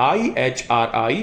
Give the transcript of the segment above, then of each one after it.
IHRI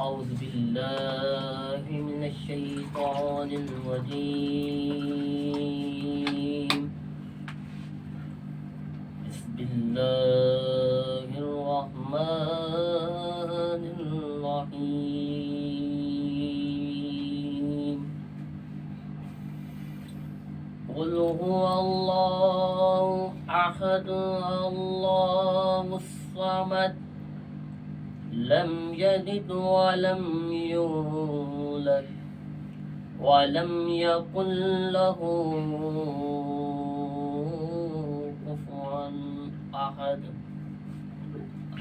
أعوذ بالله من الشيطان الرجيم. بسم الله الرحمن الرحيم. قل هو الله أحد الله الصمد لم يلد ولم يولد ولم يكن له كفوا أحد.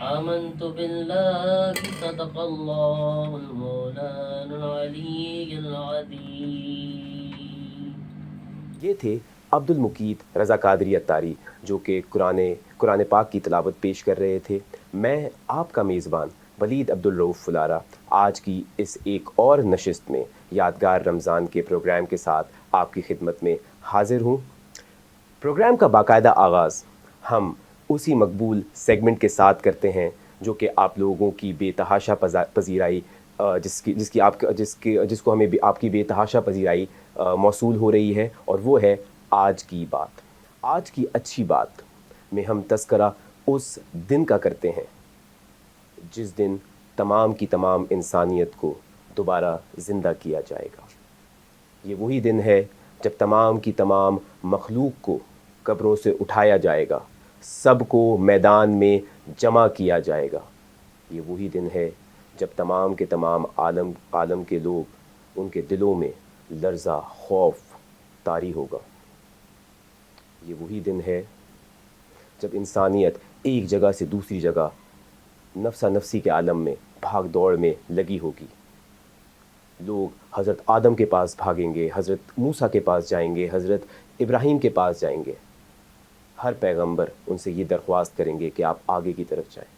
آمنت بالله صدق الله المولانا العلي العظيم. یہ تھے عبد المقیت رضا قادری اتاری جو کہ قرآن پاک کی تلاوت پیش کر رہے تھے. میں آپ کا میزبان ولید عبدالرؤف فلارہ آج کی اس ایک اور نشست میں یادگار رمضان کے پروگرام کے ساتھ آپ کی خدمت میں حاضر ہوں. پروگرام کا باقاعدہ آغاز ہم اسی مقبول سیگمنٹ کے ساتھ کرتے ہیں جو کہ آپ لوگوں کی بے تحاشا پذیرائی جس کو ہمیں آپ کی بے تحاشا پذیرائی موصول ہو رہی ہے، اور وہ ہے آج کی بات. آج کی اچھی بات میں ہم تذکرہ اس دن کا کرتے ہیں جس دن تمام کی تمام انسانیت کو دوبارہ زندہ کیا جائے گا. یہ وہی دن ہے جب تمام کی تمام مخلوق کو قبروں سے اٹھایا جائے گا، سب کو میدان میں جمع کیا جائے گا. یہ وہی دن ہے جب تمام کے تمام عالم کے لوگ، ان کے دلوں میں لرزہ خوف طاری ہوگا. یہ وہی دن ہے جب انسانیت ایک جگہ سے دوسری جگہ نفسا نفسی کے عالم میں بھاگ دوڑ میں لگی ہوگی. لوگ حضرت آدم کے پاس بھاگیں گے، حضرت موسیٰ کے پاس جائیں گے، حضرت ابراہیم کے پاس جائیں گے. ہر پیغمبر ان سے یہ درخواست کریں گے کہ آپ آگے کی طرف جائیں.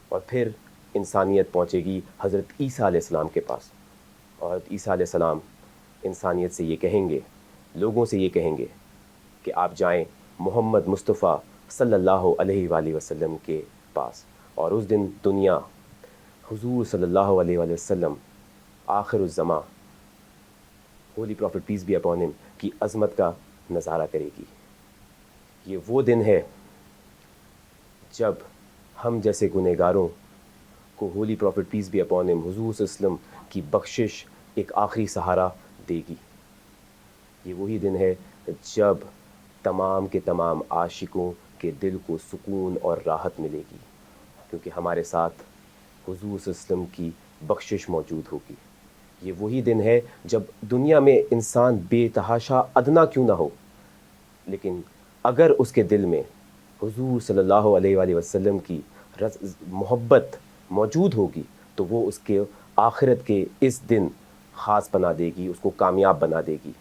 اور پھر انسانیت پہنچے گی حضرت عیسیٰ علیہ السلام کے پاس، اور حضرت عیسیٰ علیہ السلام انسانیت سے یہ کہیں گے، لوگوں سے یہ کہیں گے کہ آپ جائیں محمد مصطفیٰ صلی اللہ علیہ وآلہ وسلم کے پاس. اور اس دن دنیا حضور صلی اللہ علیہ وآلہ وسلم آخر الزماں holy prophet peace be upon ہم کی عظمت کا نظارہ کرے گی. یہ وہ دن ہے جب ہم جیسے گنہگاروں کو holy prophet peace be upon him حضور صلی اللہ علیہ وسلم کی بخشش ایک آخری سہارا دے گی. یہ وہی دن ہے جب تمام کے تمام عاشقوں کے دل کو سکون اور راحت ملے گی، کیونکہ ہمارے ساتھ حضور صلی اللہ علیہ وسلم کی بخشش موجود ہوگی. یہ وہی دن ہے جب دنیا میں انسان بے تحاشا ادنا کیوں نہ ہو، لیکن اگر اس کے دل میں حضور صلی اللہ علیہ وآلہ وسلم کی محبت موجود ہوگی تو وہ اس کے آخرت کے اس دن خاص بنا دے گی، اس کو کامیاب بنا دے گی.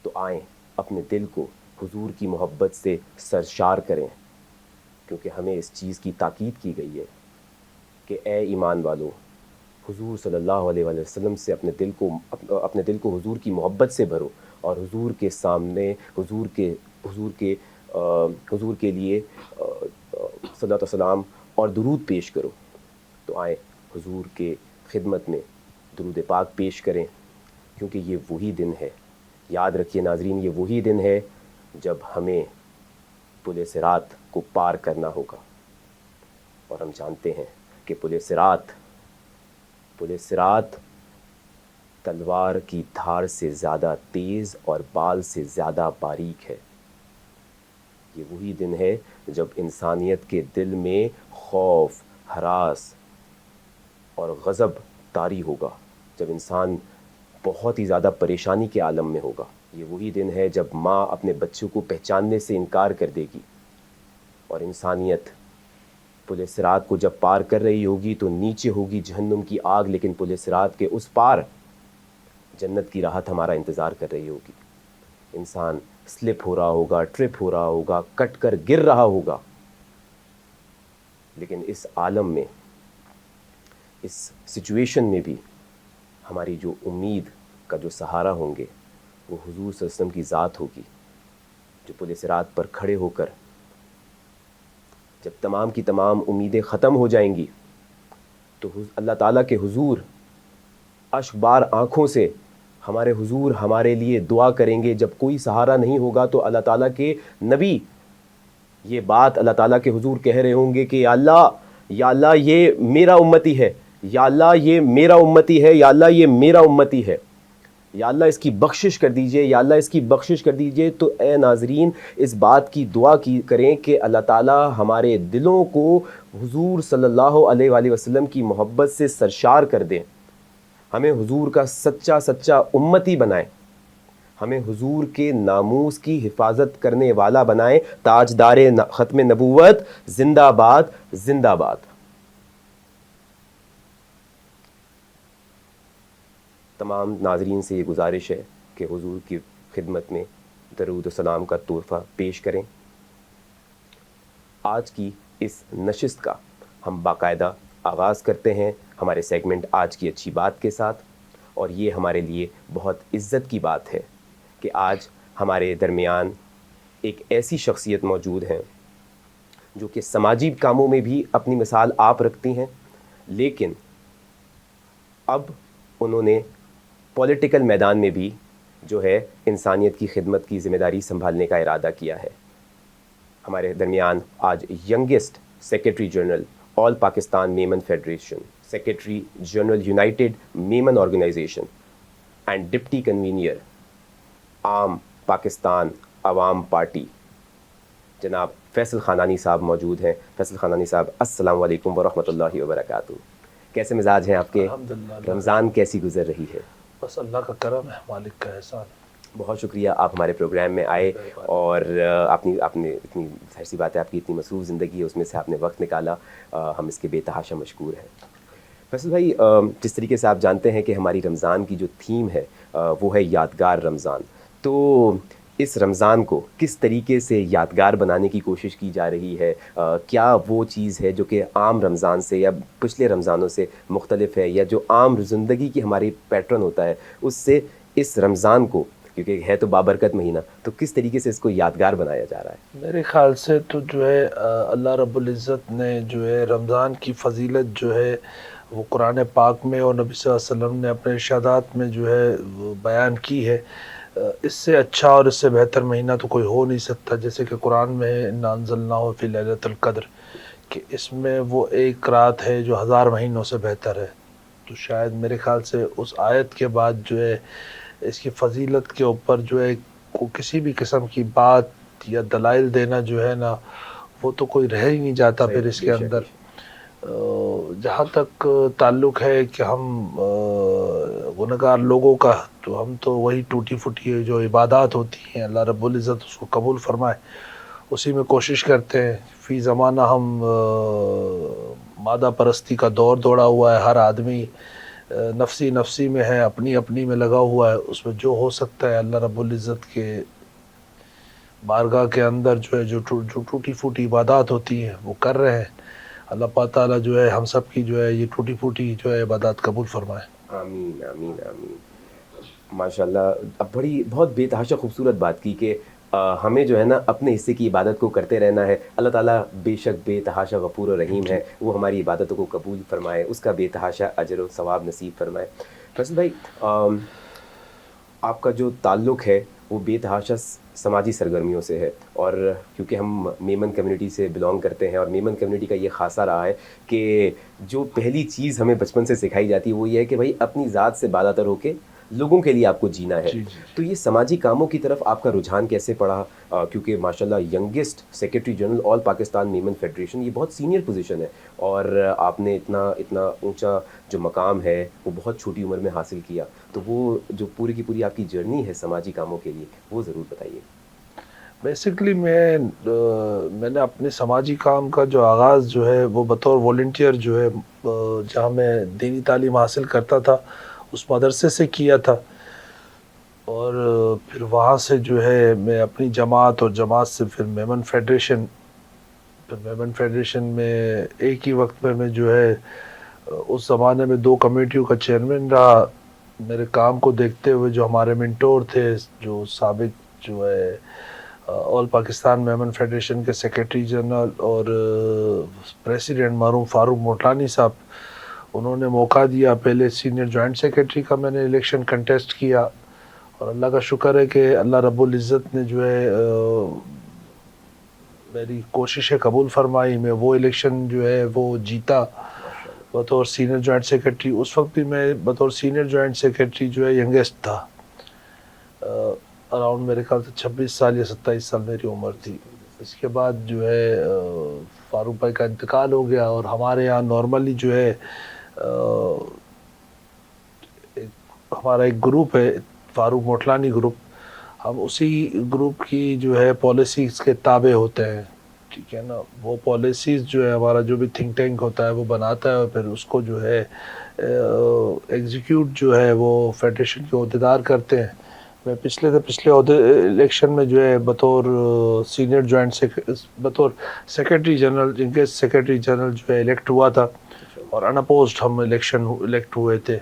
تو آئیں اپنے دل کو حضور کی محبت سے سرشار کریں، کیونکہ ہمیں اس چیز کی تاکید کی گئی ہے کہ اے ایمان والو، حضور صلی اللہ علیہ وآلہ وسلم سے اپنے دل کو حضور کی محبت سے بھرو، اور حضور کے سامنے حضور کے لیے صلوات و سلام اور درود پیش کرو. تو آئیں حضور کے خدمت میں درود پاک پیش کریں، کیونکہ یہ وہی دن ہے. یاد رکھیے ناظرین، یہ وہی دن ہے جب ہمیں پل صراط کو پار کرنا ہوگا. اور ہم جانتے ہیں کہ پل صراط تلوار کی دھار سے زیادہ تیز اور بال سے زیادہ باریک ہے. یہ وہی دن ہے جب انسانیت کے دل میں خوف، ہراس اور غضب طاری ہوگا، جب انسان بہت ہی زیادہ پریشانی کے عالم میں ہوگا. یہ وہی دن ہے جب ماں اپنے بچوں کو پہچاننے سے انکار کر دے گی، اور انسانیت پل صراط کو جب پار کر رہی ہوگی تو نیچے ہوگی جہنم کی آگ، لیکن پل صراط کے اس پار جنت کی راحت ہمارا انتظار کر رہی ہوگی۔ انسان سلپ ہو رہا ہوگا، ٹرپ ہو رہا ہوگا، کٹ کر گر رہا ہوگا، لیکن اس عالم میں، اس سچویشن میں بھی ہماری جو امید کا جو سہارا ہوں گے وہ حضور صلی اللہ علیہ وسلم کی ذات ہوگی، جو پل صراط پر کھڑے ہو کر جب تمام کی تمام امیدیں ختم ہو جائیں گی تو اللہ تعالیٰ کے حضور اشک بار آنکھوں سے ہمارے حضور ہمارے لیے دعا کریں گے۔ جب کوئی سہارا نہیں ہوگا تو اللہ تعالیٰ کے نبی یہ بات اللہ تعالیٰ کے حضور کہہ رہے ہوں گے کہ یا اللہ یہ میرا امتی ہے، یا اللہ یہ میرا امتی ہے، یا اللہ یہ میرا امتی ہے، یا اللہ اس کی بخشش کر دیجئے، یا اللہ اس کی بخشش کر دیجئے۔ تو اے ناظرین اس بات کی دعا کریں کہ اللہ تعالیٰ ہمارے دلوں کو حضور صلی اللہ علیہ وآلہ وسلم کی محبت سے سرشار کر دیں، ہمیں حضور کا سچا امتی بنائیں، ہمیں حضور کے ناموس کی حفاظت کرنے والا بنائیں۔ تاجدار ختم نبوت زندہ باد، زندہ باد۔ تمام ناظرین سے یہ گزارش ہے کہ حضور کی خدمت میں درود و سلام کا تحفہ پیش کریں۔ آج کی اس نشست کا ہم باقاعدہ آغاز کرتے ہیں ہمارے سیگمنٹ آج کی اچھی بات کے ساتھ، اور یہ ہمارے لیے بہت عزت کی بات ہے کہ آج ہمارے درمیان ایک ایسی شخصیت موجود ہیں جو کہ سماجی کاموں میں بھی اپنی مثال آپ رکھتی ہیں، لیکن اب انہوں نے پولیٹیکل میدان میں بھی جو ہے انسانیت کی خدمت کی ذمہ داری سنبھالنے کا ارادہ کیا ہے۔ ہمارے درمیان آج youngest secretary general all Pakistan Memon federation, secretary general united Memon organisation and deputy convener عام پاکستان عوام پارٹی، جناب فیصل خانانی صاحب موجود ہیں۔ فیصل خانانی صاحب السلام علیکم ورحمۃ اللہ وبرکاتہ، کیسے مزاج ہیں آپ کے؟ الحمدللہ، رمضان کیسی گزر رہی ہے؟ بس اللہ کا کرم ہے، مالک کا احسان۔ بہت شکریہ آپ ہمارے پروگرام میں آئے، اور آپ نے اتنی ظاہر سی بات ہے آپ کی اتنی مصروف زندگی ہے، اس میں سے آپ نے وقت نکالا، ہم اس کے بے تحاشا مشکور ہیں۔ فیصل بھائی، جس طریقے سے آپ جانتے ہیں کہ ہماری رمضان کی جو تھیم ہے وہ ہے یادگار رمضان، تو اس رمضان کو کس طریقے سے یادگار بنانے کی کوشش کی جا رہی ہے؟ کیا وہ چیز ہے جو کہ عام رمضان سے یا پچھلے رمضانوں سے مختلف ہے، یا جو عام زندگی کی ہماری پیٹرن ہوتا ہے اس سے اس رمضان کو، کیونکہ ہے تو بابرکت مہینہ، تو کس طریقے سے اس کو یادگار بنایا جا رہا ہے؟ میرے خیال سے تو جو ہے اللہ رب العزت نے جو ہے رمضان کی فضیلت جو ہے وہ قرآن پاک میں اور نبی صلی اللہ علیہ وسلم نے اپنے ارشادات میں جو ہے وہ بیان کی ہے۔ اس سے اچھا اور اس سے بہتر مہینہ تو کوئی ہو نہیں سکتا، جیسے کہ قرآن میں ہے انا انزلناہ فی لیلۃ القدر، کہ اس میں وہ ایک رات ہے جو 1000 مہینوں سے بہتر ہے۔ تو شاید میرے خیال سے اس آیت کے بعد جو ہے اس کی فضیلت کے اوپر جو ہے کسی بھی قسم کی بات یا دلائل دینا جو ہے نا وہ تو کوئی رہ ہی نہیں جاتا پھر اس کے اندر۔ جہاں تک تعلق ہے کہ ہم گنہگار لوگوں کا، تو ہم تو وہی ٹوٹی پھوٹی جو عبادات ہوتی ہیں اللہ رب العزت اس کو قبول فرمائے اسی میں کوشش کرتے ہیں۔ فی زمانہ ہم مادہ پرستی کا دور دوڑا ہوا ہے، ہر آدمی نفسی نفسی میں ہے، اپنی اپنی میں لگا ہوا ہے، اس میں جو ہو سکتا ہے اللہ رب العزت کے بارگاہ کے اندر جو ہے جو ٹوٹی پھوٹی عبادات ہوتی ہیں وہ کر رہے ہیں۔ اللہ پاک تعالیٰ جو ہے ہم سب کی جو ہے یہ ٹوٹی پھوٹی جو ہے عبادات قبول فرمائے۔ آمین آمین آمین۔ ماشاءاللہ، اب بہت بے تحاشا خوبصورت بات کی کہ ہمیں جو ہے نا اپنے حصے کی عبادت کو کرتے رہنا ہے۔ اللہ تعالیٰ بے شک بے تحاشا غفور و رحیم ہے، وہ ہماری عبادتوں کو قبول فرمائے، اس کا بے تحاشا اجر و ثواب نصیب فرمائے۔ فیصل بھائی، آپ کا جو تعلق ہے وہ بے تحاشا سماجی سرگرمیوں سے ہے، اور کیونکہ ہم میمن کمیونٹی سے بلانگ کرتے ہیں، اور میمن کمیونٹی کا یہ خاصہ رہا ہے کہ جو پہلی چیز ہمیں بچپن سے سکھائی جاتی ہے وہ یہ ہے کہ بھائی اپنی ذات سے بالاتر ہو کے لوگوں کے لیے آپ کو جینا ہے. جی جی. تو یہ سماجی کاموں کی طرف آپ کا رجحان کیسے پڑا؟ کیونکہ ماشاءاللہ youngest secretary general all Pakistan Memon federation یہ بہت سینئر پوزیشن ہے, اور آپ نے اتنا اونچا جو مقام ہے وہ بہت چھوٹی عمر میں حاصل کیا. تو وہ جو پوری کی پوری آپ کی جرنی ہے سماجی کاموں کے لیے وہ ضرور بتائیے. بیسکلی میں نے اپنے سماجی کام کا جو آغاز جو ہے وہ بطور والنٹیئر جو ہے جہاں میں دینی تعلیم حاصل کرتا تھا اس مدرسے سے کیا تھا, اور پھر وہاں سے جو ہے میں اپنی جماعت اور جماعت سے پھر میمن فیڈریشن میں ایک ہی وقت میں جو ہے اس زمانے میں 2 کمیٹیوں کا چیئرمین رہا. میرے کام کو دیکھتے ہوئے جو ہمارے منٹور تھے, جو سابق جو ہے آل پاکستان میمن فیڈریشن کے سیکرٹری جنرل اور پریسیڈنٹ مرحوم فاروق موٹلانی صاحب, انہوں نے موقع دیا. پہلے سینئر جوائنٹ سیکرٹری کا میں نے الیکشن کنٹیسٹ کیا, اور اللہ کا شکر ہے کہ اللہ رب العزت نے جو ہے میری کوششیں قبول فرمائی. میں وہ الیکشن جو ہے وہ جیتا بطور سینئر جوائنٹ سیکرٹری. اس وقت بھی میں بطور سینئر جوائنٹ سیکرٹری جو ہے ینگسٹ تھا, اراؤنڈ میرے خیال سے 26 سال یا 27 سال میری عمر تھی. اس کے بعد جو ہے فاروق بھائی کا انتقال ہو گیا, اور ہمارے یہاں نارملی جو ہے ہمارا ایک گروپ ہے فاروق موٹلانی گروپ, ہم اسی گروپ کی جو ہے پالیسیز کے تابع ہوتے ہیں. ٹھیک ہے نا, وہ پالیسیز جو ہے ہمارا جو بھی تھنک ٹینک ہوتا ہے وہ بناتا ہے, اور پھر اس کو جو ہے ایگزیکیوٹ جو ہے وہ فیڈریشن کے عہدیدار کرتے ہیں. میں پچھلے الیکشن میں جو ہے بطور سینئر بطور سیکرٹری جنرل جن کے سیکرٹری جنرل جو ہے الیکٹ ہوا تھا, اور ان اپوزڈ ہم الیکٹ ہوئے تھے.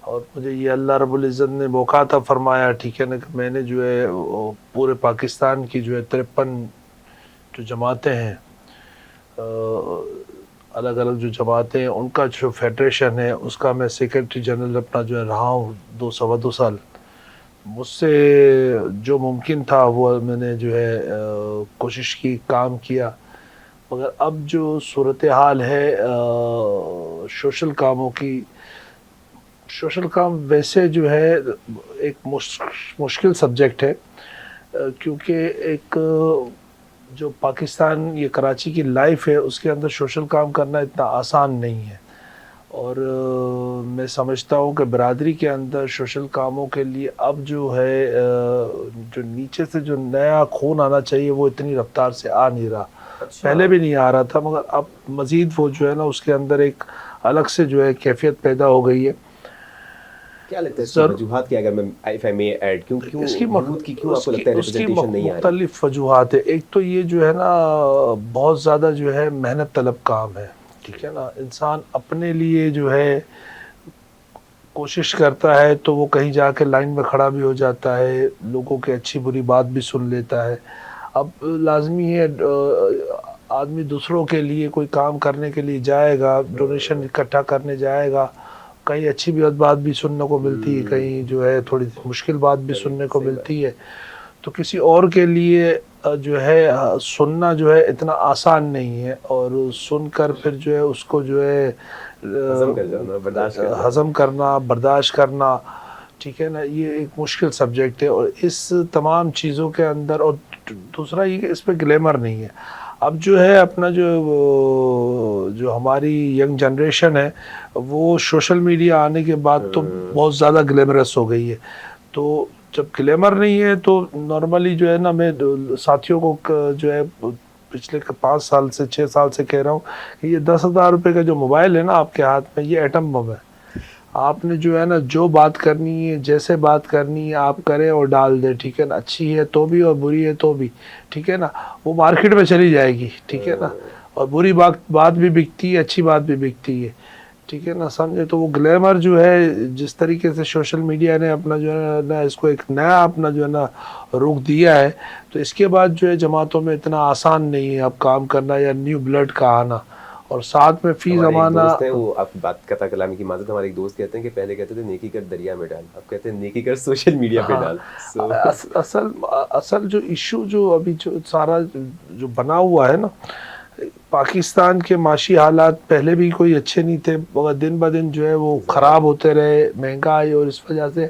اور مجھے یہ اللہ رب العزت نے موقع عطا فرمایا, ٹھیک ہے نا, کہ میں نے جو ہے پورے پاکستان کی جو ہے 53 جو جماعتیں ہیں, الگ الگ جو جماعتیں ہیں, ان کا جو فیڈریشن ہے اس کا میں سیکرٹری جنرل اپنا جو ہے رہا ہوں 2 سال. مجھ سے جو ممکن تھا وہ میں نے جو ہے کوشش کی, کام کیا. مگر اب جو صورتحال ہے سوشل کاموں کی, سوشل کام ویسے جو ہے ایک مشکل سبجیکٹ ہے, کیونکہ ایک جو پاکستان یہ کراچی کی لائف ہے اس کے اندر سوشل کام کرنا اتنا آسان نہیں ہے. اور میں سمجھتا ہوں کہ برادری کے اندر سوشل کاموں کے لیے اب جو ہے جو نیچے سے جو نیا خون آنا چاہیے وہ اتنی رفتار سے آ نہیں رہا. پہلے بھی نہیں آ رہا تھا, مگر اب مزید وہ جو ہے نا اس کے اندر ایک الگ سے جو ہے کیفیت پیدا ہو گئی ہے. کیا لگتا ہے اس کی وجوہات کیا, اگر میں if I may add, کیوں آپ کو لگتا ہے ریپرزنٹیشن نہیں آ رہی؟ مختلف وجوہات ہے. ایک تو یہ جو ہے نا بہت زیادہ جو ہے محنت طلب کام ہے. ٹھیک ہے نا, انسان اپنے لیے جو ہے کوشش کرتا ہے تو وہ کہیں جا کے لائن میں کھڑا بھی ہو جاتا ہے, لوگوں کی اچھی بری بات بھی سن لیتا ہے. اب لازمی ہے آدمی دوسروں کے لیے کوئی کام کرنے کے لیے جائے گا, ڈونیشن اکٹھا کرنے جائے گا, کہیں اچھی بات بھی سننے کو ملتی ہے, کہیں جو ہے تھوڑی مشکل بات بھی سننے کو ملتی ہے. تو کسی اور کے لیے جو ہے سننا جو ہے اتنا آسان نہیں ہے, اور سن کر پھر جو ہے اس کو جو ہے ہضم کرنا, برداشت کرنا, ٹھیک ہے نا, یہ ایک مشکل سبجیکٹ ہے. اور اس تمام چیزوں کے اندر, اور دوسرا یہ کہ اس پہ گلیمر نہیں ہے. اب جو ہے اپنا جو ہماری ینگ جنریشن ہے وہ سوشل میڈیا آنے کے بعد تو بہت زیادہ گلیمرس ہو گئی ہے. تو جب گلیمر نہیں ہے تو نارملی جو ہے نا, میں ساتھیوں کو جو ہے پچھلے 5 سال سے 6 سال سے کہہ رہا ہوں کہ یہ 10,000 روپے کا جو موبائل ہے نا آپ کے ہاتھ میں, یہ ایٹم بم ہے. آپ نے جو ہے نا جو بات کرنی ہے, جیسے بات کرنی ہے آپ کریں اور ڈال دیں. ٹھیک ہے نا, اچھی ہے تو بھی اور بری ہے تو بھی, ٹھیک ہے نا, وہ مارکیٹ میں چلی جائے گی. ٹھیک ہے نا, اور بری بات بھی بکتی ہے, اچھی بات بھی بکتی ہے. ٹھیک ہے نا, سمجھے. تو وہ گلیمر جو ہے جس طریقے سے سوشل میڈیا نے اپنا جو ہے نا اس کو ایک نیا اپنا جو ہے نا رخ دیا ہے, تو اس کے بعد جو ہے جماعتوں میں اتنا آسان نہیں ہے اب کام کرنا یا نیو بلڈ کا آنا. اور ساتھ میں فی زمانہ وہ آپ بات قطع کلامی کی معذرت, ہمارے ایک دوست کہتے ہیں کہ پہلے کہتے تھے نیکی کر دریا میں ڈال, اب کہتے ہیں نیکی کر سوشل میڈیا پہ ڈال. اصل جو ایشو جو ابھی جو سارا جو بنا ہوا ہے نا, پاکستان کے معاشی حالات پہلے بھی کوئی اچھے نہیں تھے مگر دن بہ دن جو ہے وہ خراب ہوتے رہے، مہنگائی اور اس وجہ سے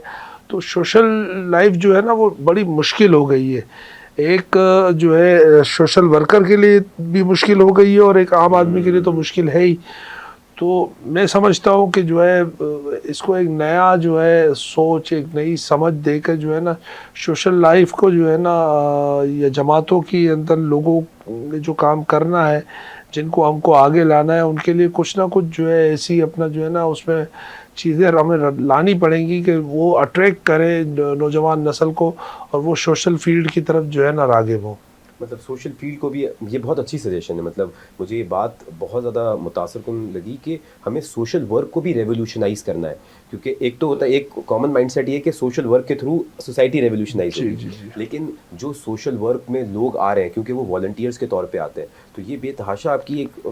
تو سوشل لائف جو ہے نا وہ بڑی مشکل ہو گئی ہے. ایک جو ہے سوشل ورکر کے لیے بھی مشکل ہو گئی ہے اور ایک عام آدمی کے لیے تو مشکل ہے ہی. تو میں سمجھتا ہوں کہ جو ہے اس کو ایک نیا جو ہے سوچ، ایک نئی سمجھ دے کر جو ہے نا سوشل لائف کو جو ہے نا یا جماعتوں کی اندر لوگوں نے جو کام کرنا ہے، جن کو ہم کو آگے لانا ہے، ان کے لیے کچھ نہ کچھ جو ہے ایسی اپنا جو ہے نا اس میں چیزیں ہمیں لانی پڑیں گی کہ وہ اٹریکٹ کرے نوجوان نسل کو اور وہ سوشل فیلڈ کی طرف جو ہے نا راغب ہو. مطلب سوشل فیلڈ کو بھی، یہ بہت اچھی سجیشن ہے. مطلب مجھے یہ بات بہت زیادہ متاثر کن لگی کہ ہمیں سوشل ورک کو بھی ریولیوشنائز کرنا ہے. کیونکہ ایک تو ہوتا ہے، ایک کامن مائنڈ سیٹ یہ کہ سوشل ورک کے تھرو سوسائٹی ریولیوشنائز ہوگی، لیکن جو سوشل ورک میں لوگ آ رہے ہیں کیونکہ وہ والنٹیئرس کے طور پہ آتے ہیں، تو یہ بے تحاشا آپ کی ایک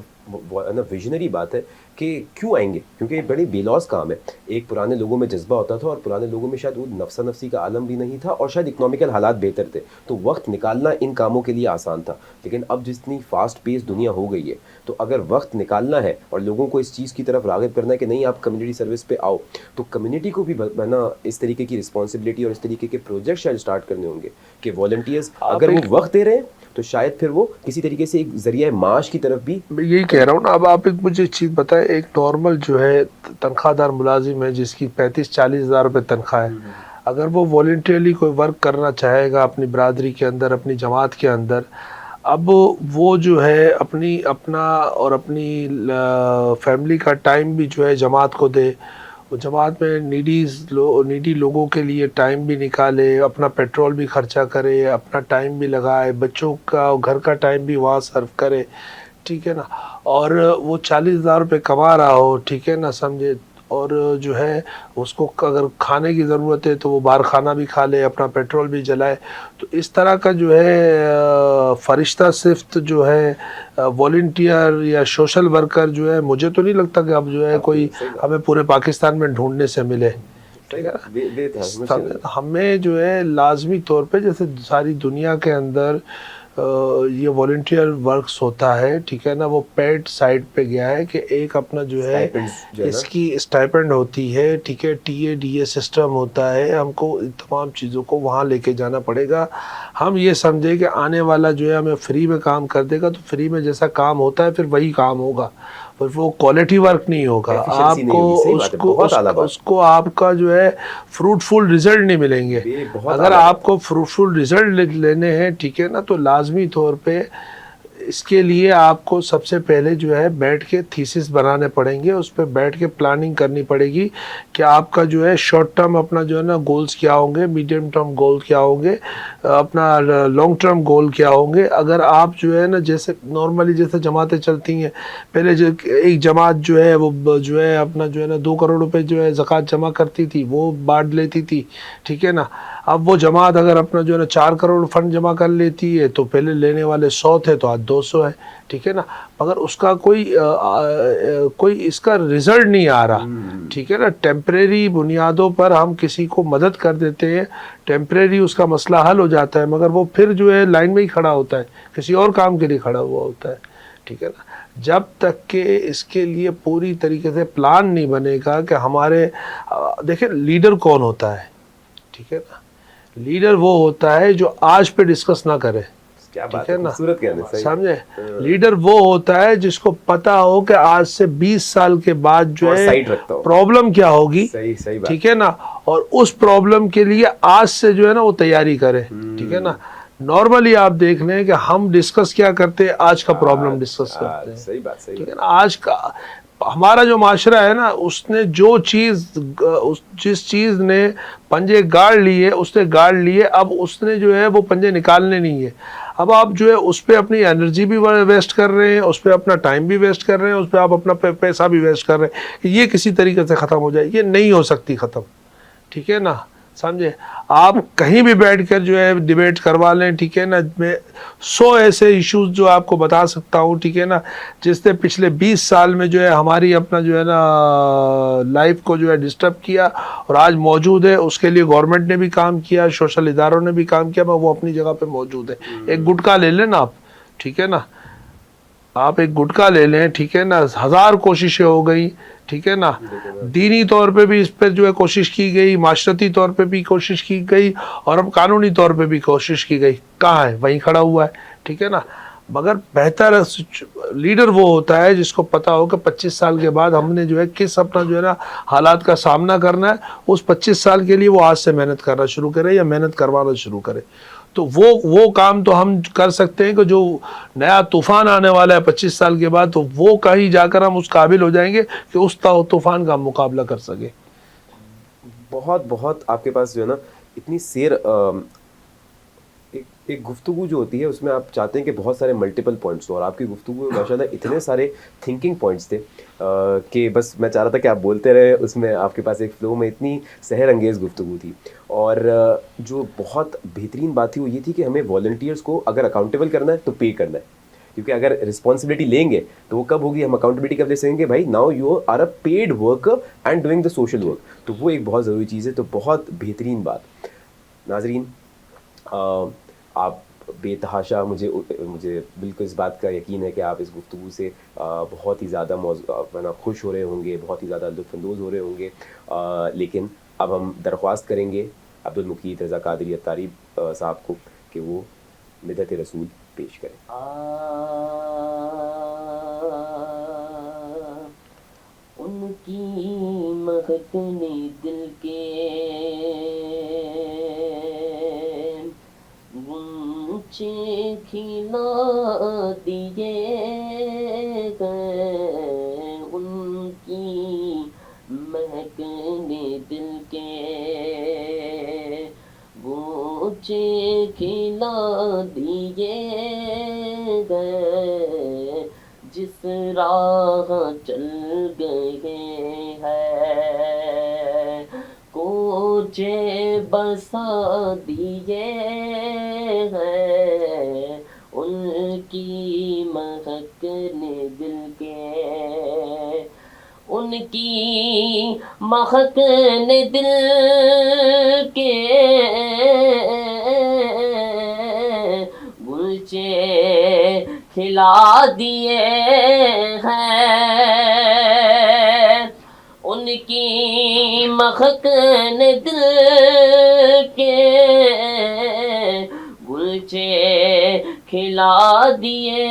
ویژنری بات ہے کہ کیوں آئیں گے، کیونکہ یہ بڑے بے لوس کام ہے. ایک پرانے لوگوں میں جذبہ ہوتا تھا اور پرانے لوگوں میں شاید وہ نفسا نفسی کا عالم بھی نہیں تھا اور شاید اکنامیکل حالات بہتر تھے، تو وقت نکالنا ان کاموں کے لیے آسان تھا. لیکن اب جتنی فاسٹ پیس دنیا ہو گئی ہے، تو اگر وقت نکالنا ہے اور لوگوں کو اس چیز کی طرف راغب کرنا ہے کہ نہیں آپ کمیونٹی سروس پہ آؤ، تو کمیونٹی کو بھی نا اس طریقے کی رسپانسبلٹی اور اس طریقے کے پروجیکٹ شاید اسٹارٹ کرنے ہوں گے کہ والنٹیئرز اگر وہ وقت دے رہے ہیں تو شاید پھر وہ کسی طریقے سے ایک ذریعہ معاش کی طرف بھی. میں یہی کہہ رہا ہوں نا. اب آپ ایک مجھے چیز بتائیں، ایک نارمل جو ہے تنخواہ دار ملازم ہے جس کی 35-40 ہزار روپے تنخواہ ہے، اگر وہ والنٹیئرلی کوئی ورک کرنا چاہے گا اپنی برادری کے اندر، اپنی جماعت کے اندر، اب وہ جو ہے اپنا اور اپنی فیملی کا ٹائم بھی جو ہے جماعت کو دے، وہ جماعت میں نیڈی لوگوں کے لیے ٹائم بھی نکالے، اپنا پیٹرول بھی خرچہ کرے، اپنا ٹائم بھی لگائے، بچوں کا گھر کا ٹائم بھی وہاں صرف کرے، ٹھیک ہے نا. اور وہ 40 ہزار روپے کما رہا ہو، ٹھیک ہے نا، سمجھے، اور جو ہے اس کو اگر کھانے کی ضرورت ہے تو وہ باہر کھانا بھی کھا لے، اپنا پیٹرول بھی جلائے. تو اس طرح کا جو ہے فرشتہ صفت جو ہے والنٹیئر یا سوشل ورکر جو ہے، مجھے تو نہیں لگتا کہ اب جو ہے کوئی ہمیں پورے پاکستان میں ڈھونڈنے سے ملے. ٹھیک ہے نا، ہمیں جو ہے لازمی طور پہ جیسے ساری دنیا کے اندر یہ والنٹیئر ورکس ہوتا ہے، ٹھیک ہے نا، وہ پیڈ سائٹ پہ گیا ہے کہ ایک اپنا جو ہے اس کی اسٹائپنڈ ہوتی ہے، ٹھیک ہے، TADA سسٹم ہوتا ہے، ہم کو تمام چیزوں کو وہاں لے کے جانا پڑے گا. ہم یہ سمجھے کہ آنے والا جو ہے ہمیں فری میں کام کر دے گا، تو فری میں جیسا کام ہوتا ہے پھر وہی کام ہوگا، پر وہ کوالٹی ورک نہیں ہوگا. آپ کو اس کو آپ کا جو ہے فروٹفل ریزلٹ نہیں ملیں گے. اگر آپ کو فروٹفل ریزلٹ لینے ہیں، ٹھیک ہے نا، تو لازمی طور پہ اس کے لیے آپ کو سب سے پہلے جو ہے بیٹھ کے تھیسس بنانے پڑیں گے، اس پہ بیٹھ کے پلاننگ کرنی پڑے گی کہ آپ کا جو ہے شارٹ ٹرم اپنا جو ہے نا گولز کیا ہوں گے، میڈیم ٹرم گول کیا ہوں گے، اپنا لانگ ٹرم گول کیا ہوں گے. اگر آپ جو ہے نا جیسے نارملی جیسے جماعتیں چلتی ہیں، پہلے جو ایک جماعت جو ہے وہ جو ہے اپنا جو ہے نا 2 کروڑ روپے جو ہے زکوٰۃ جمع کرتی تھی، وہ بانٹ لیتی تھی، ٹھیک ہے نا. اب وہ جماعت اگر اپنا جو ہے نا 4 کروڑ فنڈ جمع کر لیتی ہے تو پہلے لینے والے 100 تھے تو آج 200 ہے، ٹھیک ہے نا، مگر اس کا کوئی اس کا رزلٹ نہیں آ رہا، ٹھیک ہے نا. ٹیمپریری بنیادوں پر ہم کسی کو مدد کر دیتے ہیں، ٹیمپریری اس کا مسئلہ حل ہو جاتا ہے، مگر وہ پھر جو ہے لائن میں ہی کھڑا ہوتا ہے، کسی اور کام کے لیے کھڑا ہوا ہوتا ہے، ٹھیک ہے نا. جب تک کہ اس کے لیے پوری طریقے سے پلان نہیں بنے گا کہ ہمارے دیکھیں لیڈر کون ہوتا ہے، ٹھیک ہے نا. لیڈر وہ ہوتا ہے جو آج پہ ڈسکس نہ کرے، ٹھیک ہے نا، سمجھے. لیڈر وہ ہوتا ہے جس کو پتا ہو کہ آج سے 20 سال کے بعد جو ہے پرابلم کیا ہوگی، ٹھیک ہے نا، اور اس پرابلم کے لیے آج سے جو ہے نا وہ تیاری کرے، ٹھیک ہے نا. نارملی آپ دیکھ لیں کہ ہم ڈسکس کیا کرتے ہیں، آج کا پرابلم ڈسکس کرتے ہیں، ٹھیک ہے نا. آج کا ہمارا جو معاشرہ ہے نا، اس نے جس چیز نے پنجے گاڑ لیے اس نے گاڑ لیے، اب اس نے جو ہے وہ پنجے نکالنے نہیں ہے. اب آپ جو ہے اس پہ اپنی انرجی بھی ویسٹ کر رہے ہیں، اس پہ اپنا ٹائم بھی ویسٹ کر رہے ہیں، اس پہ آپ اپنا پیسہ بھی ویسٹ کر رہے ہیں کہ یہ کسی طریقے سے ختم ہو جائے. یہ نہیں ہو سکتی ختم، ٹھیک ہے نا، سمجھے. آپ کہیں بھی بیٹھ کر جو ہے ڈیبیٹ کروا لیں، ٹھیک ہے نا. میں 100 ایسے ایشوز جو آپ کو بتا سکتا ہوں، ٹھیک ہے نا، جس نے پچھلے 20 سال میں جو ہے ہماری اپنا جو ہے نا لائف کو جو ہے ڈسٹرب کیا اور آج موجود ہے. اس کے لیے گورنمنٹ نے بھی کام کیا، سوشل اداروں نے بھی کام کیا، وہ اپنی جگہ پہ موجود ہے. ایک گٹکا لے لیں نا آپ، ٹھیک ہے نا، آپ ایک گٹکا لے لیں، ٹھیک ہے نا، 1000 کوششیں ہو گئی، ٹھیک ہے نا، دینی طور پہ بھی اس پہ جو ہے کوشش کی گئی، معاشرتی طور پہ بھی کوشش کی گئی، اور اب قانونی طور پہ بھی کوشش کی گئی، کہاں ہے؟ وہیں کھڑا ہوا ہے، ٹھیک ہے نا۔ مگر بہتر لیڈر وہ ہوتا ہے جس کو پتا ہو کہ 25 سال کے بعد ہم نے جو ہے کس اپنا جو ہے نا حالات کا سامنا کرنا ہے، اس 25 سال کے لیے وہ آج سے محنت کرنا شروع کرے یا محنت کروانا شروع کرے۔ تو وہ کام تو ہم کر سکتے ہیں کہ جو نیا طوفان آنے والا ہے 25 سال کے بعد، تو وہ کہیں جا کر ہم اس قابل ہو جائیں گے کہ اس طوفان کا ہم مقابلہ کر سکیں۔ بہت بہت آپ کے پاس جو ہے نا اتنی سیر ایک گفتگو جو ہوتی ہے اس میں آپ چاہتے ہیں کہ بہت سارے ملٹیپل پوائنٹس ہوں، اور آپ کی گفتگو میں ماشاء اللہ اتنے سارے تھنکنگ پوائنٹس تھے کہ بس میں چاہ رہا تھا کہ آپ بولتے رہے، اس میں آپ کے پاس ایک فلو میں اتنی سحر انگیز گفتگو تھی۔ اور جو بہت بہترین بات تھی وہ یہ تھی کہ ہمیں والنٹیئرس کو اگر اکاؤنٹیبل کرنا ہے تو پے کرنا ہے، کیونکہ اگر رسپانسبلٹی لیں گے تو وہ کب ہوگی؟ ہم اکاؤنٹیبلٹی کب لے سکیں گے؟ بھائی now you are a paid worker and doing the social work, تو وہ ایک بہت ضروری چیز ہے۔ تو بہت بہترین بات۔ ناظرین، آپ بے تحاشا مجھے بالکل اس بات کا یقین ہے کہ آپ اس گفتگو سے بہت ہی زیادہ خوش ہو رہے ہوں گے، بہت ہی زیادہ لطف اندوز ہو رہے ہوں گے، لیکن اب ہم درخواست کریں گے عبدالمقیت رضا قادری اتاری صاحب کو کہ وہ مدحت رسول پیش کریں۔ ان کی مہکنے دل کے غنچے کھلا دیے گئے، ان کی مہکنے دل کے غنچے کھلا دیے گئے، جس راہ چل گئے ہیں کوچے بسا دیے ہیں، ان کی مہکنے دل کے، ان کی مہکنے دل کے گلچے کھلا دیے ہیں، ان کی مہکنے دل کے گلچے کھلا دیے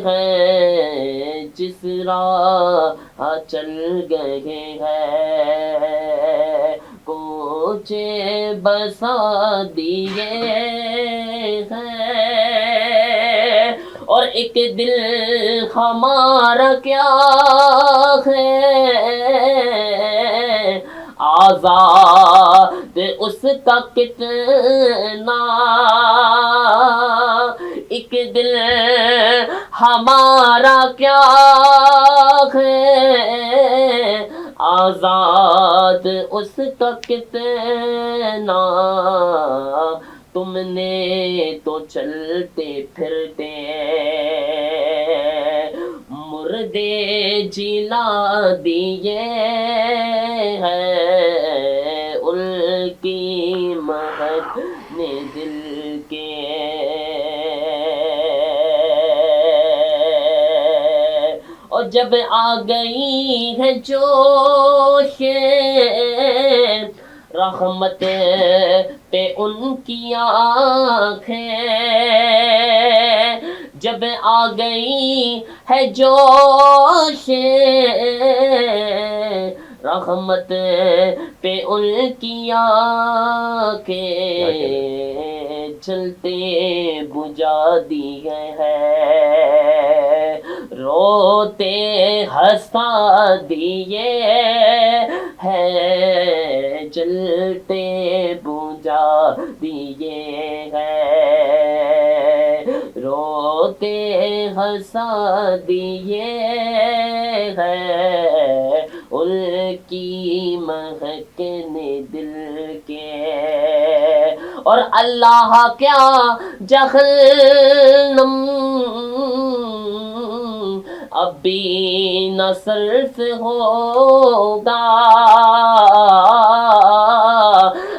ہیں، جس راہ چل گئے ہیں کوچے بسا دیے ہیں۔ اور ایک دل ہمارا کیا ہے آزاد اس کا کتنا، ایک دل ہمارا کیا ہے آزاد اس کا کتنا، تم نے تو چلتے پھرتے مردے جلا دیے ہیں، ان کی مہکنے دل کے، اور جب آ گئی ہے جوش رحمت پہ ان کی آنکھیں، جب آ گئی ہے جوش رحمت پہ ان کی آنکھیں، چلتے بجھا دیے ہیں، روتے ہنسا دیے ہیں، جلتے بجھا دیے ہیں، روتے ہنسا دیے ہیں، ان کی مہکنے دل کے، اور اللہ کیا جہنم اب بھی نہ صرف ہوگا،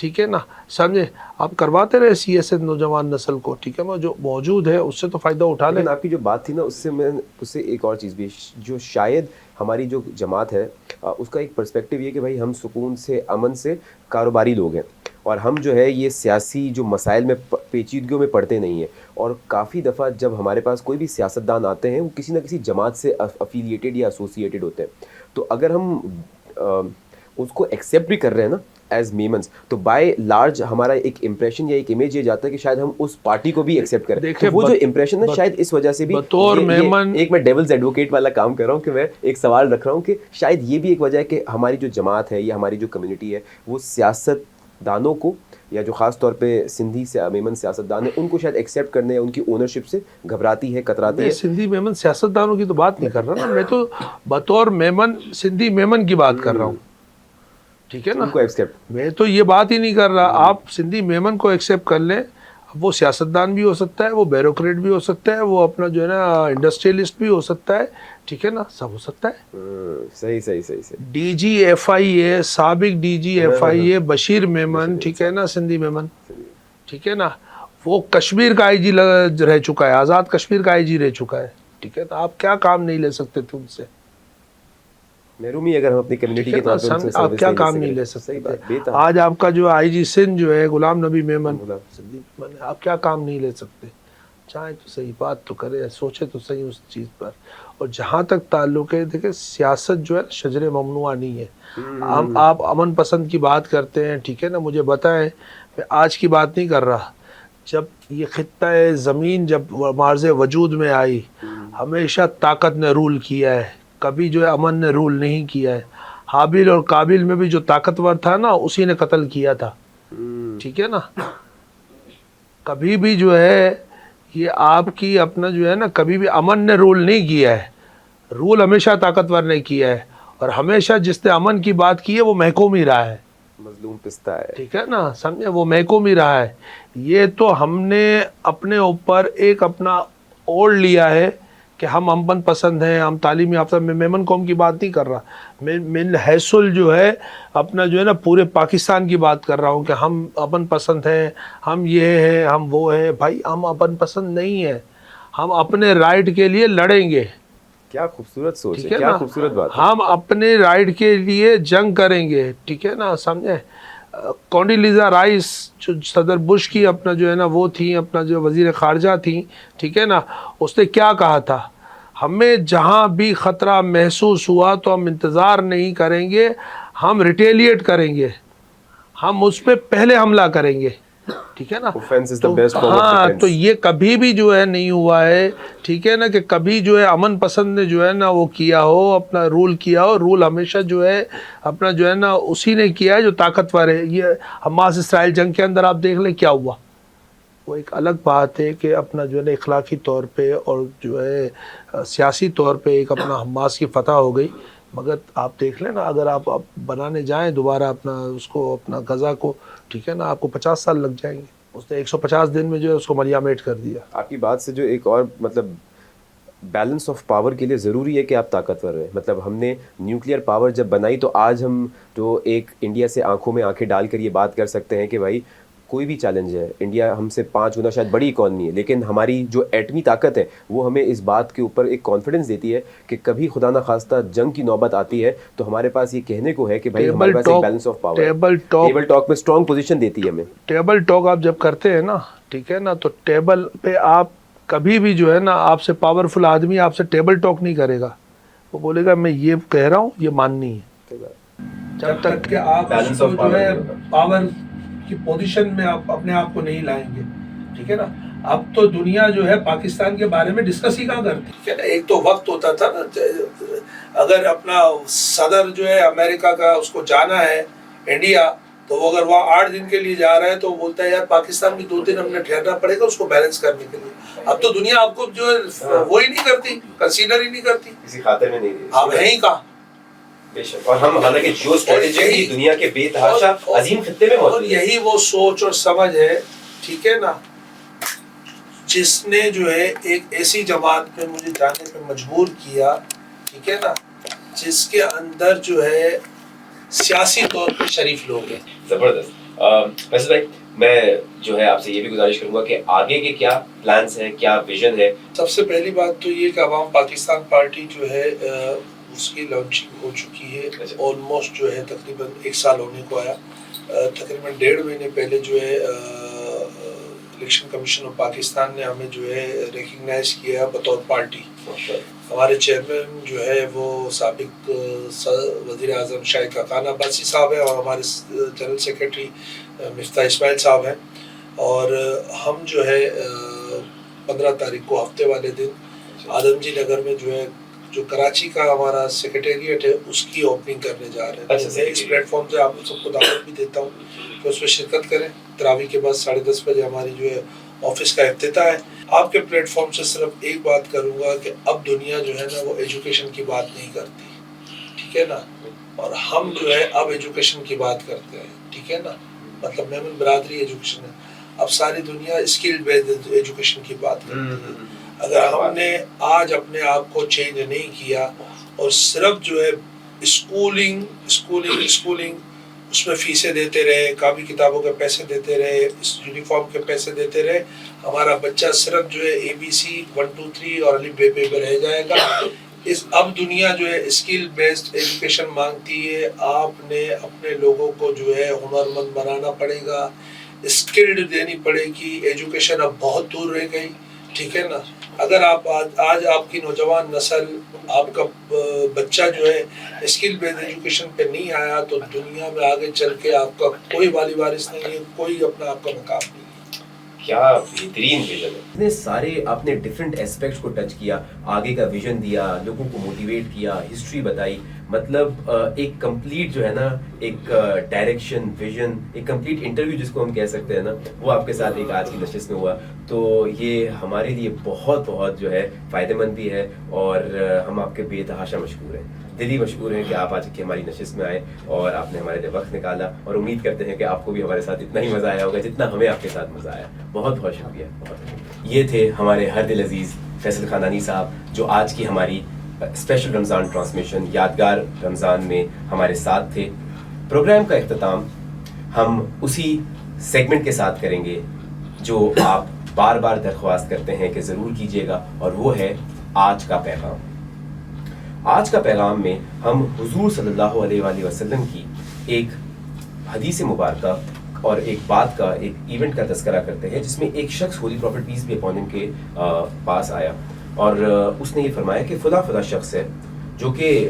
ٹھیک ہے نا, سمجھے. آپ کرواتے رہے CSA نوجوان نسل کو, ٹھیک ہے نا, جو موجود ہے اس سے تو فائدہ اٹھا لیں. لیکن آپ کی جو بات تھی نا, اس سے ایک اور چیز بھی, جو شاید ہماری جو جماعت ہے اس کا ایک پرسپیکٹیو یہ کہ بھائی ہم سکون سے, امن سے کاروباری لوگ ہیں, اور ہم جو ہے یہ سیاسی جو مسائل میں پیچیدگیوں میں پڑتے نہیں ہیں. اور کافی دفعہ جب ہمارے پاس کوئی بھی سیاستدان آتے ہیں وہ کسی نہ کسی جماعت سے افیلیٹڈ یا ایسوسیٹڈ ہوتے ہیں, تو اگر ہم اس کو ایکسیپٹ بھی کر رہے ہیں نا ایز میمنس, تو بائی لارج ہمارا ایک امپریشن یا ایک امیج یہ جاتا ہے کہ شاید ہم اس پارٹی کو بھی ایکسیپٹ کریں. تو وہ جو امپریشن ہے شاید اس وجہ سے بھی بطور میمن, ایک میں ڈیولز ایڈوکیٹ والا کام کر رہا ہوں کہ میں ایک سوال رکھ رہا ہوں کہ شاید یہ بھی ایک وجہ ہے کہ ہماری جو جماعت ہے یا ہماری جو کمیونٹی ہے وہ سیاست دانوں کو, یا جو خاص طور پہ سندھی سے میمن سیاستدان ہیں, ان کو شاید ایکسیپٹ کرنے یا ان کی اونرشپ سے گھبراتی ہے, کتراتی ہے. سندھی میمن سیاستدانوں کی تو بات نہیں کر رہا نا, میں تو بطور میمن سندھی میمن کی بات کر رہا ہوں, ٹھیک ہے نا. ان کو ایکسیپٹ, میں تو یہ بات ہی نہیں کر رہا. آپ سندھی میمن کو ایکسیپٹ کر لیں, وہ سیاستدان بھی ہو سکتا ہے, وہ بیوروکریٹ بھی ہو سکتا ہے, وہ اپنا جو ہے نا انڈسٹریلسٹ بھی ہو سکتا ہے, ٹھیک ہے نا, سب ہو سکتا ہے. صحیح. DG سابق DG بشیر میمن, ٹھیک ہے نا, سندھی میمن, ٹھیک ہے نا, وہ کشمیر کا IG رہ چکا ہے, آزاد کشمیر کا IG رہ چکا ہے, ٹھیک ہے. تو آپ کیا کام نہیں لے سکتے تھے ان سے, محرومی اگر ہم اپنی کمیونٹی کے طور پہ آپ کیا کام نہیں لے سکتے. آج آپ کا جو IG سندھ جو ہے غلام نبی میمن, آپ کیا کام نہیں لے سکتے. چاہے تو صحیح بات تو کرے, سوچے تو صحیح اس چیز پر. اور جہاں تک تعلق ہے, دیکھیں سیاست جو ہے شجر ممنوعہ نہیں ہے. آپ امن پسند کی بات کرتے ہیں, ٹھیک ہے نا, مجھے بتائیں, میں آج کی بات نہیں کر رہا, جب یہ خطہ زمین جب مارز وجود میں آئی, ہمیشہ طاقت نے رول کیا ہے, کبھی جو ہے امن نے رول نہیں کیا ہے. حابیل اور قابل میں بھی جو طاقتور تھا نا اسی نے قتل کیا تھا, ٹھیک ہے نا. کبھی بھی جو ہے یہ آپ کی اپنا جو ہے نا, کبھی بھی امن نے رول نہیں کیا ہے, رول ہمیشہ طاقتور نے کیا ہے. اور ہمیشہ جس نے امن کی بات کی ہے وہ محکوم ہی رہا ہے, مظلوم پستہ ہے, ٹھیک ہے نا, سمجھے, وہ محکوم ہی رہا ہے. یہ تو ہم نے اپنے اوپر ایک اپنا اوڑھ لیا ہے کہ ہم امن پسند ہیں, ہم تعلیمی یافتہ. میں میمن قوم کی بات نہیں کر رہا, میں حیثل جو ہے اپنا جو ہے نا پورے پاکستان کی بات کر رہا ہوں کہ ہم امن پسند ہیں, ہم یہ ہیں, ہم وہ ہیں. بھائی ہم امن پسند نہیں ہیں, ہم اپنے رائٹ کے لیے لڑیں گے. کیا خوبصورت سوچ ہے, کیا خوبصورت بات ہے. ہم اپنے رائٹ کے لیے جنگ کریں گے, ٹھیک ہے نا, سمجھے. کونڈیلیزا رائس جو صدر بش کی اپنا جو ہے نا وہ تھیں, اپنا جو وزیر خارجہ تھیں, ٹھیک ہے نا, اس نے کیا کہا تھا, ہمیں جہاں بھی خطرہ محسوس ہوا تو ہم انتظار نہیں کریں گے, ہم ریٹیلیٹ کریں گے, ہم اس پہ پہلے حملہ کریں گے, ٹھیک ہے نا. ہاں, تو یہ کبھی بھی جو ہے نہیں ہوا ہے, ٹھیک ہے نا, کہ کبھی جو ہے امن پسند نے جو ہے نا وہ کیا ہو, اپنا رول کیا ہو. رول ہمیشہ جو ہے اپنا جو ہے نا اسی نے کیا ہے جو طاقتور ہے. یہ حماس اسرائیل جنگ کے اندر آپ دیکھ لیں کیا ہوا. وہ ایک الگ بات ہے کہ اپنا جو ہے نا اخلاقی طور پہ اور جو ہے سیاسی طور پہ ایک اپنا حماس کی فتح ہو گئی, مگر آپ دیکھ لیں نا, اگر آپ بنانے جائیں دوبارہ اپنا اس کو, اپنا غزہ کو, ٹھیک ہے نا, آپ کو 50 سال لگ جائیں گے. اس نے 150 دن میں جو ہے اس کو ملیامیٹ کر دیا. آپ کی بات سے جو ایک اور مطلب بیلنس آف پاور کے لیے ضروری ہے کہ آپ طاقتور رہیں. مطلب ہم نے نیوکلیئر پاور جب بنائی تو آج ہم جو ایک انڈیا سے آنکھوں میں آنکھیں ڈال کر یہ بات کر سکتے ہیں کہ بھائی کوئی بھی چیلنج ہے, انڈیا ہم سے 5 گنا شاید بڑی اکانومی ہے, لیکن ہماری جو ایٹمی طاقت ہے وہ ہمیں اس بات کے اوپر ایک کانفیڈنس دیتی ہے کہ کبھی خدا نخواستہ جنگ کی نوبت آتی ہے تو ہمارے پاس یہ کہنے کو ہے کہ بھائی ہمارے پاس ایک بیلنس آف پاور ہے. ٹیبل ٹاک میں اسٹرانگ پوزیشن دیتی ہے ہمیں. ٹیبل ٹاک آپ جب کرتے ہیں نا, ٹھیک ہے نا, تو ٹیبل پہ آپ کبھی بھی جو ہے نا, آپ سے پاورفل آدمی آپ سے ٹیبل ٹاک نہیں کرے گا. وہ بولے گا میں یہ کہہ رہا ہوں, یہ ماننی ہے, جب تک کہ آپ اس کو جو ہے پاور کی پوزیشن میں آپ اپنے آپ کو نہیں لائیں گے, ٹھیک ہے نا. اب تو دنیا جو ہے پاکستان کے بارے میں ڈسکس ہی کہاں کرتی ہے نا. ایک تو وقت ہوتا تھا نا, اگر اپنا صدر جو ہے امریکہ کا اس کو جانا ہے انڈیا, تو وہ اگر وہاں 8 دن کے لیے جا رہا ہے تو بولتا ہے یار پاکستان میں 2 دن ہم نے ٹھہرنا پڑے گا اس کو بیلنس کرنے کے لیے. اب تو دنیا آپ کو جو ہے وہی نہیں کرتی, کنسیڈر ہی نہیں کرتی, کسی خاطر میں نہیں. آپ ہیں ہی کہاں. بے شک. اور ہم حالانکہ جیو اسٹریٹجی دنیا کے بے تحاشا عظیم خطے میں موجود, اور یہی وہ سوچ اور سمجھ ہے, ٹھیک ہے نا, جس نے جو ہے ایک ایسی جماعت میں مجھے جانے پہ مجبور کیا, ٹھیک ہے نا, جس کے اندر جو ہے سیاسی طور پہ شریف لوگ ہیں. زبردست. ویسے بھائی میں جو ہے آپ سے یہ بھی گزارش کروں گا کہ آگے کے کیا پلانس ہیں, کیا ویژن ہے؟ سب سے پہلی بات تو یہ کہ عوام پاکستان پارٹی جو ہے اس کی لانچنگ ہو چکی ہے, آلموسٹ جو ہے تقریباً 1 سال ہونے کو آیا. تقریباً 1.5 مہینے پہلے جو ہے الیکشن کمیشن آف پاکستان نے ہمیں جو ہے ریکگنائز کیا بطور پارٹی. ہمارے چیئرمین جو ہے وہ سابق وزیر اعظم شاہد خاقان عباسی صاحب ہیں, اور ہمارے جنرل سیکرٹری مفتاح اسماعیل صاحب ہیں. اور ہم جو ہے 15 تاریخ کو ہفتے والے دن آدم جی نگر میں جو ہے جو کراچی کا ہمارا سیکریٹریٹ ہے اس کی اوپننگ کرنے جا رہے ہیں. میں اس پلیٹ فارم سے آپ سب کو دعوت بھی دیتا ہوں کہ اس میں شرکت کریں. تراویح کے بعد 10:30 بجے ہماری جو ہے آفس کا افتتاح ہے. آپ کے پلیٹ فارم سے صرف ایک بات کروں گا کہ اب دنیا جو ہے نا وہ ایجوکیشن کی بات نہیں کرتی, ٹھیک ہے نا, اور ہم جو ہے اب ایجوکیشن کی بات کرتے ہیں, ٹھیک ہے نا. مطلب میمن برادری ایجوکیشن ہے, اب ساری دنیا اسکل بیسڈ ایجوکیشن کی بات کرتی ہے. اگر ہم نے آج اپنے آپ کو چینج نہیں کیا اور صرف جو ہے اسکولنگ اس میں فیسیں دیتے رہے, کاپی کتابوں کے پیسے دیتے رہے, یونیفارم کے پیسے دیتے رہے, ہمارا بچہ صرف جو ہے ABC 1 2 3 اور الف بے پہ رہ جائے گا. اب دنیا جو ہے اسکل بیسڈ ایجوکیشن مانگتی ہے. آپ نے اپنے لوگوں کو جو ہے ہنرمند بنانا پڑے گا, اسکلڈ دینی پڑے گی. ایجوکیشن اب بہت دور رہ گئی, ٹھیک ہے نا. اگر آپ آج آپ کی نوجوان نسل, آپ کا بچہ جو ہے اسکل بیسڈ ایجوکیشن پہ نہیں آیا تو دنیا میں آگے چل کے آپ کا کوئی والی وارث نہیں ہے, کوئی اپنا آپ کا مقام نہیں ہے. کیا بہترین ویژن ہے. اتنے سارے آپ نے ڈفرینٹ اسپیکٹس کو ٹچ کیا, آگے کا ویژن دیا, لوگوں کو موٹیویٹ کیا, ہسٹری بتائی. مطلب ایک کمپلیٹ جو ہے نا ایک ڈائریکشن, ویژن, ایک کمپلیٹ انٹرویو جس کو ہم کہہ سکتے ہیں نا, وہ آپ کے ساتھ ایک آج کی نشست میں ہوا. تو یہ ہمارے لیے بہت بہت جو ہے فائدہ مند بھی ہے, اور ہم آپ کے بے تحاشا مشکور ہیں, دلی مشکور ہیں کہ آپ آج کی ہماری نشست میں آئے اور آپ نے ہمارے لیے وقت نکالا. اور امید کرتے ہیں کہ آپ کو بھی ہمارے ساتھ اتنا ہی مزہ آیا ہوگا جتنا ہمیں آپ کے ساتھ مزہ آیا. بہت بہت شکریہ. یہ تھے ہمارے ہر دل عزیز فیصل خانانی صاحب, جو آج کی ہماری اسپیشل رمضان ٹرانسمیشن یادگار رمضان میں ہمارے ساتھ تھے. پروگرام کا اختتام ہم اسی سیگمنٹ کے ساتھ کریں گے جو آپ بار بار درخواست کرتے ہیں کہ ضرور کیجیے گا, اور وہ ہے آج کا پیغام. آج کا پیغام میں ہم حضور صلی اللہ علیہ وآلہ وسلم کی ایک حدیث مبارکہ اور ایک بات کا, ایک ایونٹ کا تذکرہ کرتے ہیں, جس میں ایک شخص holy prophet peace be upon him کے پاس آیا اور اس نے یہ فرمایا کہ فلاں فلاں شخص ہے جو کہ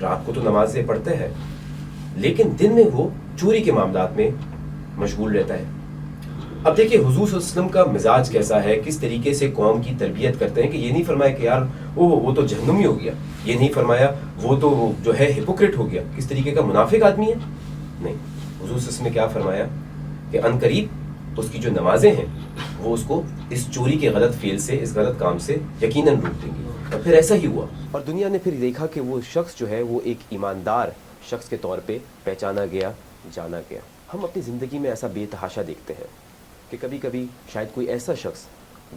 رات کو تو نمازیں پڑھتے ہیں لیکن دن میں وہ چوری کے معاملات میں مشغول رہتا ہے. اب دیکھیے حضور صلی اللہ علیہ وسلم کا مزاج کیسا ہے, کس طریقے سے قوم کی تربیت کرتے ہیں, کہ یہ نہیں فرمایا کہ یار وہ تو جہنمی ہو گیا, یہ نہیں فرمایا وہ تو جو ہے ہپوکریٹ ہو گیا, کس طریقے کا منافق آدمی ہے. نہیں, حضور صلی اللہ علیہ وسلم نے کیا فرمایا کہ ان قریب اس کی جو نمازیں ہیں وہ اس کو اس چوری کے غلط فعل سے, اس غلط کام سے یقیناً روک دیں گی. اور پھر ایسا ہی ہوا, اور دنیا نے پھر دیکھا کہ وہ شخص جو ہے وہ ایک ایماندار شخص کے طور پہ پہچانا گیا, جانا گیا. ہم اپنی زندگی میں ایسا بے تحاشا دیکھتے ہیں کہ کبھی کبھی شاید کوئی ایسا شخص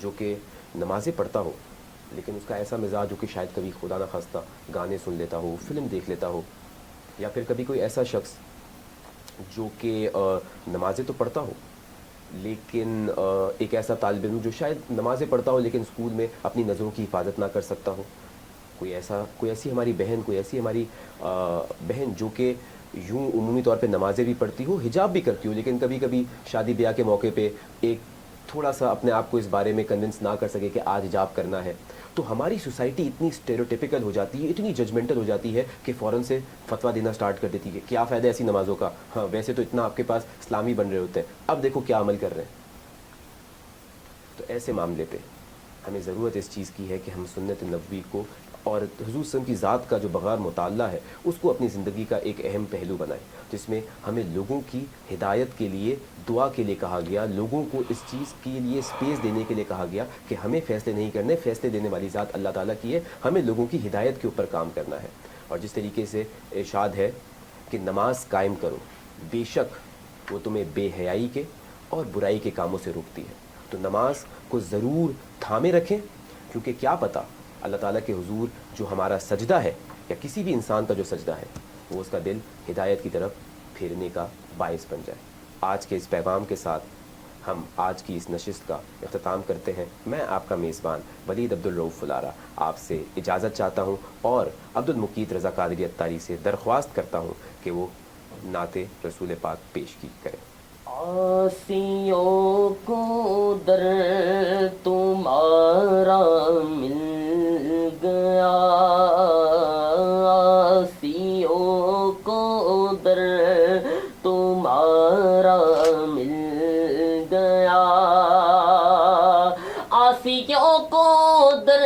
جو کہ نمازیں پڑھتا ہو لیکن اس کا ایسا مزاج ہو کہ شاید کبھی خدا نخواستہ گانے سن لیتا ہو, فلم دیکھ لیتا ہو, یا پھر کبھی کوئی ایسا شخص جو کہ نمازیں تو پڑھتا ہو لیکن ایک ایسا طالب علم جو شاید نمازیں پڑھتا ہو لیکن اسکول میں اپنی نظروں کی حفاظت نہ کر سکتا ہو. کوئی ایسی ہماری بہن, کوئی ایسی ہماری بہن جو کہ یوں عمومی طور پہ نمازیں بھی پڑھتی ہو, حجاب بھی کرتی ہو, لیکن کبھی کبھی شادی بیاہ کے موقع پہ ایک تھوڑا سا اپنے آپ کو اس بارے میں کنونس نہ کر سکے کہ آج حجاب کرنا ہے. تو ہماری سوسائٹی اتنی اسٹیریوٹیپیکل ہو جاتی ہے, اتنی ججمنٹل ہو جاتی ہے کہ فوراً سے فتویٰ دینا سٹارٹ کر دیتی ہے. کیا فائدہ ایسی نمازوں کا, ہاں ویسے تو اتنا آپ کے پاس اسلامی بن رہے ہوتے ہیں, اب دیکھو کیا عمل کر رہے ہیں. تو ایسے معاملے پہ ہمیں ضرورت اس چیز کی ہے کہ ہم سنت نبوی کو اور حضور صلی اللہ علیہ وسلم کی ذات کا جو بغیر مطالعہ ہے اس کو اپنی زندگی کا ایک اہم پہلو بنائیں, جس میں ہمیں لوگوں کی ہدایت کے لیے دعا کے لیے کہا گیا, لوگوں کو اس چیز کے لیے سپیس دینے کے لیے کہا گیا کہ ہمیں فیصلے نہیں کرنے, فیصلے دینے والی ذات اللہ تعالیٰ کی ہے, ہمیں لوگوں کی ہدایت کے اوپر کام کرنا ہے. اور جس طریقے سے ارشاد ہے کہ نماز قائم کرو, بے شک وہ تمہیں بے حیائی کے اور برائی کے کاموں سے روکتی ہے. تو نماز کو ضرور تھامے رکھیں, کیونکہ کیا پتہ اللہ تعالیٰ کے حضور جو ہمارا سجدہ ہے یا کسی بھی انسان کا جو سجدہ ہے وہ اس کا دل ہدایت کی طرف پھیرنے کا باعث بن جائے. آج کے اس پیغام کے ساتھ ہم آج کی اس نشست کا اختتام کرتے ہیں. میں آپ کا میزبان ولید عبدالرؤف فلارہ آپ سے اجازت چاہتا ہوں اور عبدالمقیت رضا قادری اتاری سے درخواست کرتا ہوں کہ وہ نعت رسول پاک پیش کی کریں. آسیوں کو در تمہارا مل گیا، آسیوں کو در تمہارا مل گیا، آسیوں کو در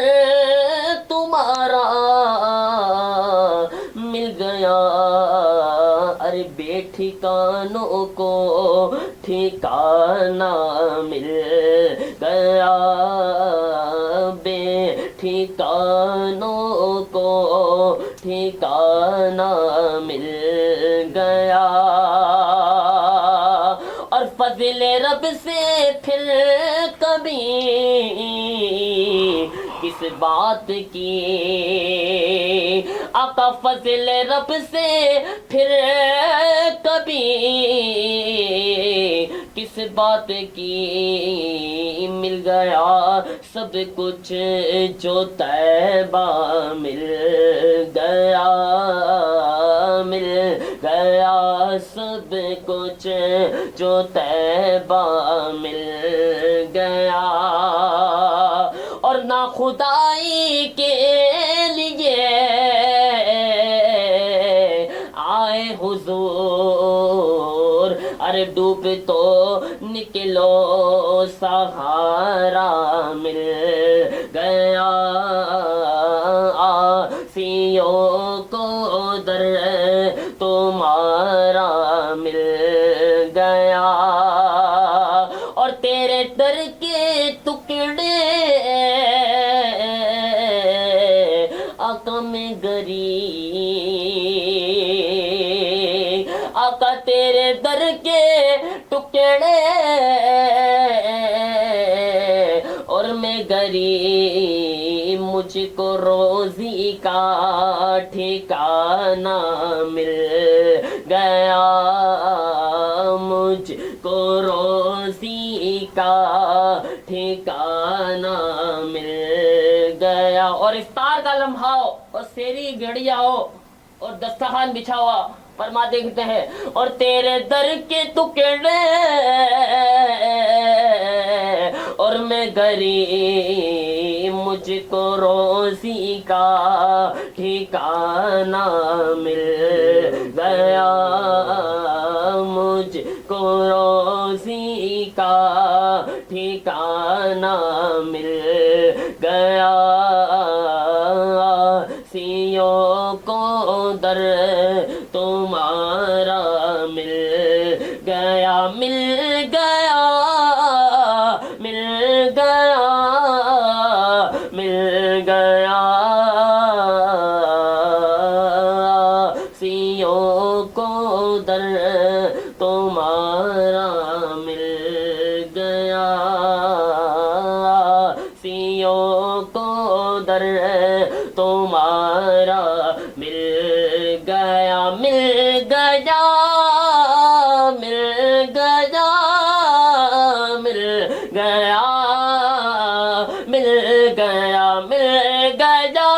تمہارا مل گیا، ارے بے ٹھکانوں کو ٹھکانہ مل گیا، بے ٹھکانوں کو ٹھکانہ مل گیا، اور فضل رب سے پھر کبھی کس بات کی، آقا فضل رب سے پھر کبھی کس بات کی، مل گیا سب کچھ جو طیبہ مل گیا، مل گیا سب کچھ جو طیبہ مل گیا، اور نہ خدائی کے لیے آئے حضور، ارے ڈوب تو نکلو سہارا مل گیا، آسیوں کو در تمہارا مل گیا، اور تیرے در کے ٹکڑے آقا میں گری، آقا تیرے در کے ٹکڑے اور میں گری، مجھ کو روزی کا ٹھکانہ مل گیا، مجھ کو روزی کا ٹھکانہ مل گیا، اور افطار کا لمحہ ہو اور سیری گھڑیا ہو اور دسترخوان بچھا ہوا، فرما دیکھتے ہیں، اور تیرے در کے ٹکڑے اور میں گری، مجھ کو روزی کا ٹھکانہ مل گیا، مجھ کو روزی کا ٹھکانہ مل گیا، سیوں کو در تمہارا مل گیا، مل گیا، مل گیا، مل گیا، سیوں کو در تمہارا مل گیا، سیوں کو در تمہارا مل گیا، مل گیا، مل گیا، مل گیا، مل گیا، مل گیا،